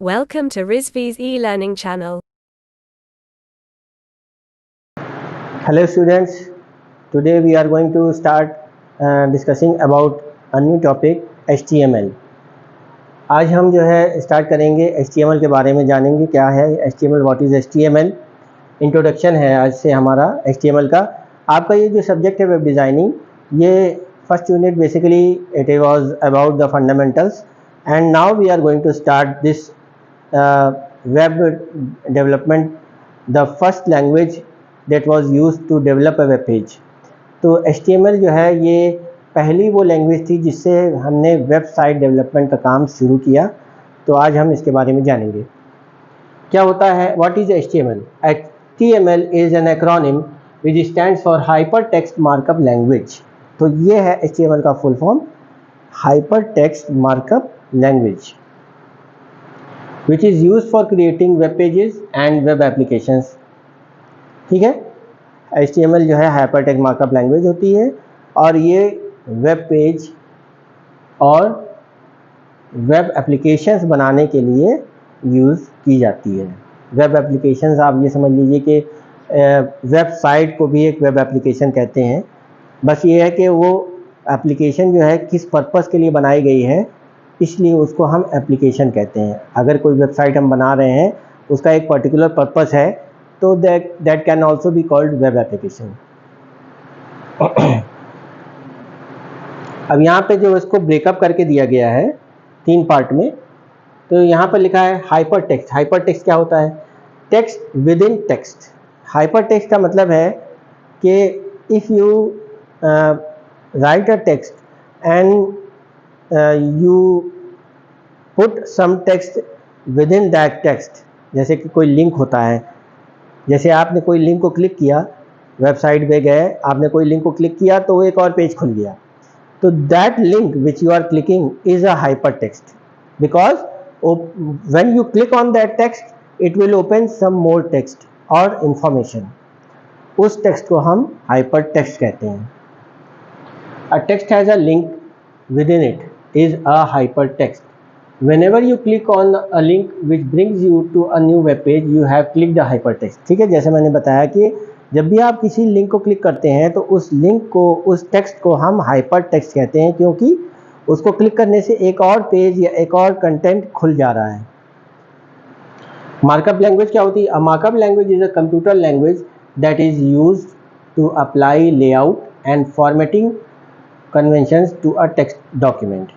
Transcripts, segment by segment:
Welcome to Rizvi's e-learning channel. Hello students, today we are going to start discussing about a new topic HTML. आज हम जो है start करेंगे HTML के बारे में, जानेंगे क्या है HTML, what is HTML। Introduction है आज से हमारा HTML का। आपका ये जो सब्जेक्ट है वेब डिज़ाइनिंग, ये first unit basically it was about the fundamentals and now we are going to start this web development, the first language that was used to develop a web page। तो HTML जो है ये पहली वो language थी जिससे हमने website development का काम शुरू किया। तो आज हम इसके बारे में जानेंगे क्या होता है, what is HTML। HTML is an acronym which stands for hyper text markup language. तो ये है HTML का full form, hyper text markup language, which is use for creating web pages and web applications. ठीक है, HTML जो है hyper text markup language होती है और ये वेब पेज और वेब एप्लीकेशंस बनाने के लिए यूज़ की जाती है। वेब एप्लीकेशंस आप ये समझ लीजिए कि वेबसाइट को भी एक वेब एप्लीकेशन कहते हैं। बस ये है कि वो एप्लीकेशन जो है किस पर्पस के लिए बनाई गई है, इसलिए उसको हम एप्लीकेशन कहते हैं। अगर कोई वेबसाइट हम बना रहे हैं, उसका एक पर्टिकुलर पर्पस है, तो that can also be called web application। अब यहाँ पे जो इसको ब्रेकअप करके दिया गया है 3 पार्ट में, तो यहाँ पर लिखा है हाइपर टेक्स्ट। हाइपर टेक्स्ट क्या होता है? Text within text. Hyper text का मतलब है कि if you write a text and you put some text within that text, जैसे कि कोई लिंक होता है, जैसे आपने कोई लिंक को क्लिक किया, वेबसाइट पे गए, आपने कोई लिंक को क्लिक किया तो वो एक और पेज खुल गया। तो that link which you are clicking is a hyper text, because when you click on that text it will open some more text और इंफॉर्मेशन। उस टेक्स्ट को हम हाइपर टेक्स्ट कहते हैं। A text has a link within it is a hyper text. Whenever you click on a link which brings you to a new web page, you have clicked the hypertext। ठीक है, जैसे मैंने बताया कि जब भी आप किसी लिंक को क्लिक करते हैं तो उस लिंक को, उस टेक्स्ट को हम हाइपर टेक्स्ट कहते हैं, क्योंकि उसको क्लिक करने से एक और पेज या एक और कंटेंट खुल जा रहा है। मार्कअप लैंग्वेज क्या होती है? A markup language is a computer language that is used to apply layout and formatting conventions to a text document.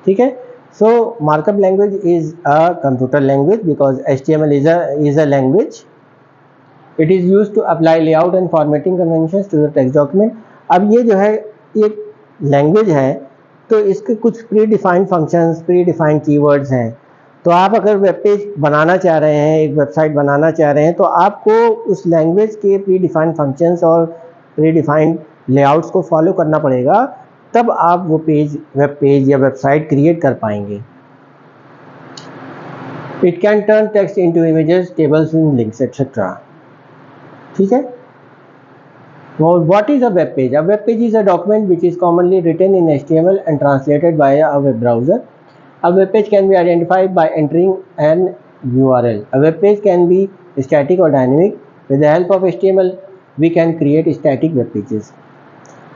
ठीक है, so markup language is a computer language because HTML is a language। it is used to apply layout and formatting conventions to the text document। अब ये जो है एक language है, तो इसके कुछ pre defined functions, pre defined keywords हैं। तो आप अगर वेब पेज बनाना चाह रहे हैं, एक वेबसाइट बनाना चाह रहे हैं, तो आपको उस लैंग्वेज के प्री डिफाइंड फंक्शंस और प्री डिफाइंड लेआउट्स को फॉलो करना पड़ेगा, तब आप वो पेज, वेब पेज या वेबसाइट क्रिएट कर पाएंगे। It can turn text into images, tables and links etcetera. ठीक है, what is a web page? A web page is a document which is commonly written in HTML and translated by a web browser. A web page can be identified by entering N URL। A web page can be static और dynamic. With the help of HTML we can create static web pages.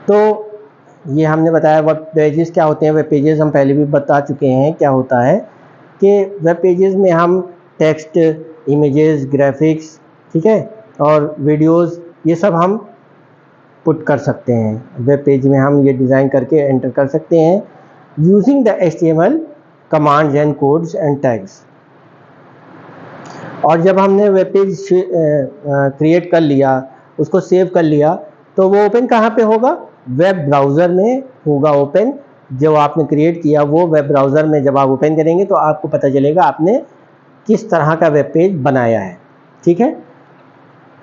तो ये हमने बताया web pages क्या होते हैं। Web pages हम पहले भी बता चुके हैं क्या होता है, कि वेब पेजेस में हम टेक्स्ट, इमेजेस, ग्राफिक्स, ठीक है, और वीडियोस, ये सब हम पुट कर सकते हैं। वेब पेज में हम ये डिज़ाइन करके एंटर कर सकते हैं using the HTML commands and codes and tags. और जब हमने वेब पेज क्रिएट कर लिया, उसको सेव कर लिया, तो वो ओपन कहाँ पे होगा? वेब ब्राउज़र में होगा ओपन। जो आपने क्रिएट किया वो वेब ब्राउज़र में जब आप ओपन करेंगे तो आपको पता चलेगा आपने किस तरह का वेब पेज बनाया है। ठीक है,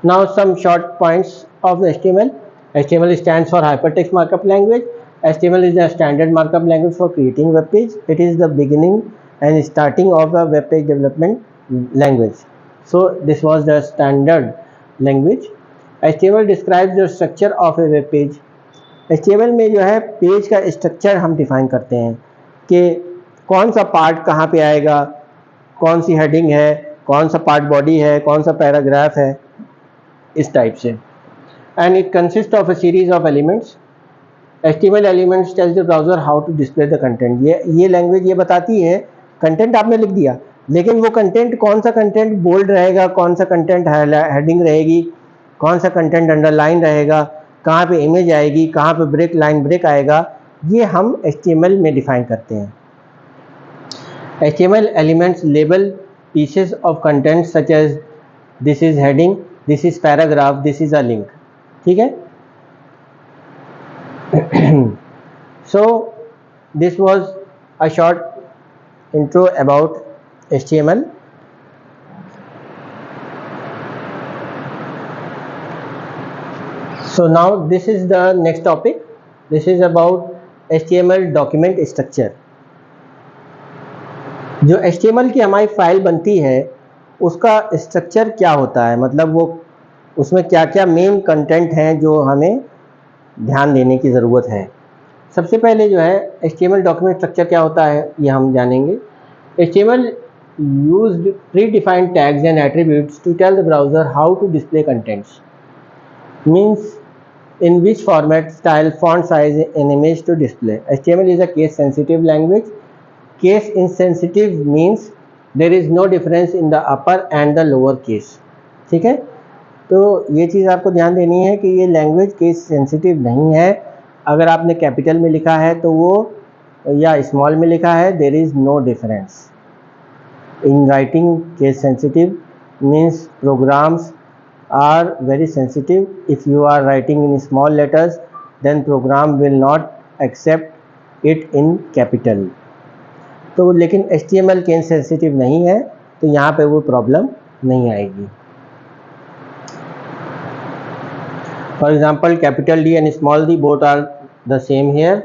now some short points of HTML। HTML stands for hypertext markup language। HTML is the standard markup language for creating web page। It is the beginning and starting of the web page development language। So this was the standard language। HTML describes the structure of a web page। HTML में जो है page का structure हम define करते हैं कि कौन सा पार्ट कहाँ पे आएगा, कौन सी हेडिंग है, कौन सा पार्ट बॉडी है, कौन सा पैराग्राफ है, इस टाइप से। And it consist of a series of elements. HTML elements tells the browser how to display the content. ये लैंग्वेज ये बताती है, कंटेंट आपने लिख दिया, लेकिन वो कंटेंट, कौन सा कंटेंट बोल्ड रहेगा, कौन सा कंटेंट हेडिंग रहेगी, कौन सा कंटेंट अंडरलाइन रहेगा, कहाँ पे इमेज आएगी, कहाँ पे ब्रेक, लाइन ब्रेक आएगा, ये हम HTML में डिफाइन करते हैं। HTML elements label pieces of content such as this is heading, this is paragraph, this is a link. ठीक है? So this was a short intro about HTML. So now this is the next topic. This is about HTML document structure. जो HTML की हमारी file बनती है उसका structure क्या होता है, मतलब वो उसमें क्या क्या मेन कंटेंट हैं जो हमें ध्यान देने की ज़रूरत है। सबसे पहले जो है HTML डॉक्यूमेंट स्ट्रक्चर क्या होता है ये हम जानेंगे। HTML used predefined tags and attributes to tell the browser how to display contents. Means in which format, style, font size an image to display. HTML is a case sensitive language. Case insensitive means there is no difference in the upper and the lower case. ठीक है, तो ये चीज़ आपको ध्यान देनी है कि ये लैंग्वेज केस सेंसिटिव नहीं है। अगर आपने कैपिटल में लिखा है तो वो, या स्मॉल में लिखा है, there is no difference in writing. Case sensitive means programs are very sensitive. If you are writing in small letters then program will not accept it in capital. तो लेकिन HTML केस सेंसिटिव नहीं है, तो यहाँ पे वो problem नहीं आएगी। For example capital D and small d both are the same here.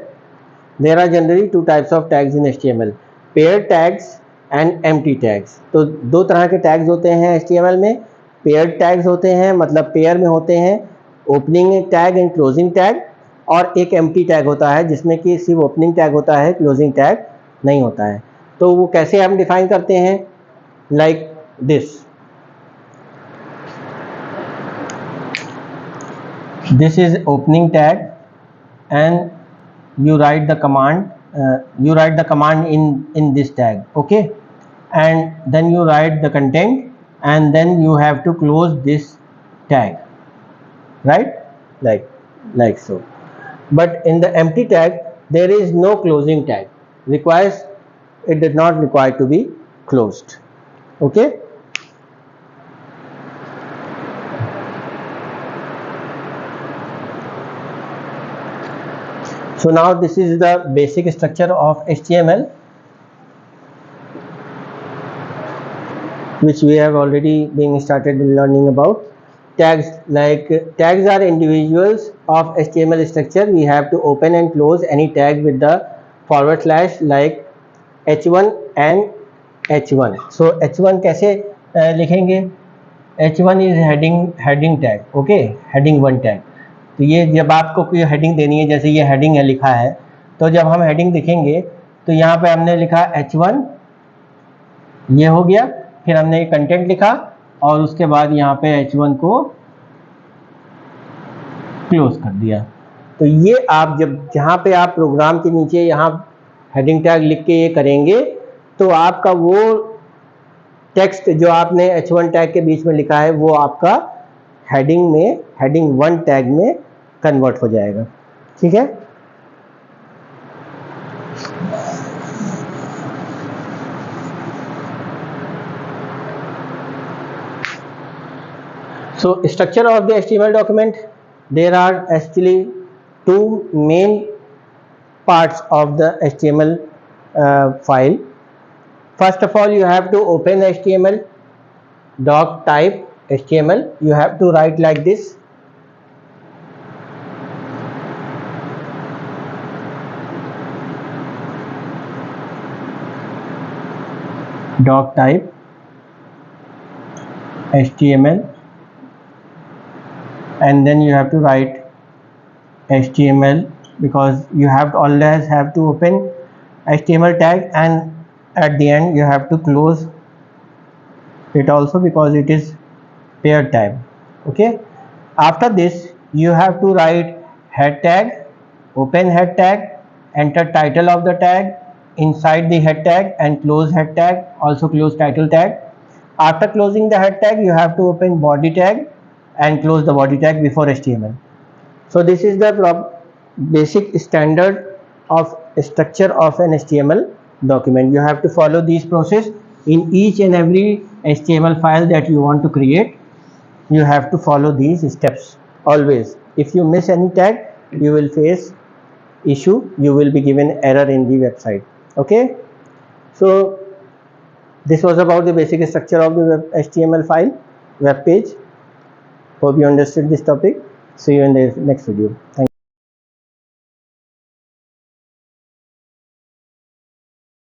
There are generally two types of tags in HTML, paired tags and empty tags. तो दो तरह के टैग्स होते हैं HTML में। पेयर्ड टैग्स होते हैं, मतलब पेयर में होते हैं, opening tag and closing tag, और एक एम्प्टी टैग होता है जिसमें कि सिर्फ ओपनिंग टैग होता है, क्लोजिंग टैग नहीं होता है। तो वो कैसे हम डिफाइन करते हैं, like this. This is opening tag and you write the command in this tag, okay, and then you write the content and then you have to close this tag, right, like so. But in the empty tag there is no closing tag, it did not require to be closed, okay. So now this is the basic structure of HTML, which we have already been started learning about. Tags, like tags are individuals of HTML structure. We have to open and close any tag with the / like h1 and h1. So h1 कैसे लिखेंगे, h1 is heading tag, okay, heading 1 tag. तो ये जब आपको कोई heading देनी है, जैसे ये हेडिंग है लिखा है, तो जब हम हेडिंग लिखेंगे तो यहाँ पे हमने लिखा h1, ये हो गया, फिर हमने कंटेंट लिखा और उसके बाद यहाँ पे h1 को क्लोज कर दिया। तो ये आप जहाँ पे आप प्रोग्राम के नीचे यहाँ हेडिंग टैग लिख के ये करेंगे तो आपका वो टेक्स्ट जो आपने h1 टैग के बीच में लिखा है वो आपका हेडिंग 1 टैग में कन्वर्ट हो जाएगा, ठीक है। So structure of the HTML document, there are actually two main parts of the HTML file. First of all, you have to open HTML, doc type HTML. You have to write like this. Doc type HTML, and then you have to write HTML, because you have to always have to open HTML tag, and at the end you have to close it also because it is pair tag. Okay, after this you have to write head tag, open head tag, enter title of the tag inside the head tag, and close head tag, also close title tag. After closing the head tag, you have to open body tag and close the body tag before HTML. So this is the basic standard of structure of an HTML document. You have to follow these process in each and every HTML file that you want to create. You have to follow these steps always. If you miss any tag, you will face issue, you will be given error in the website. Okay, so this was about the basic structure of the HTML file web page. Hope you understood this topic. See you in the next video. Thank you.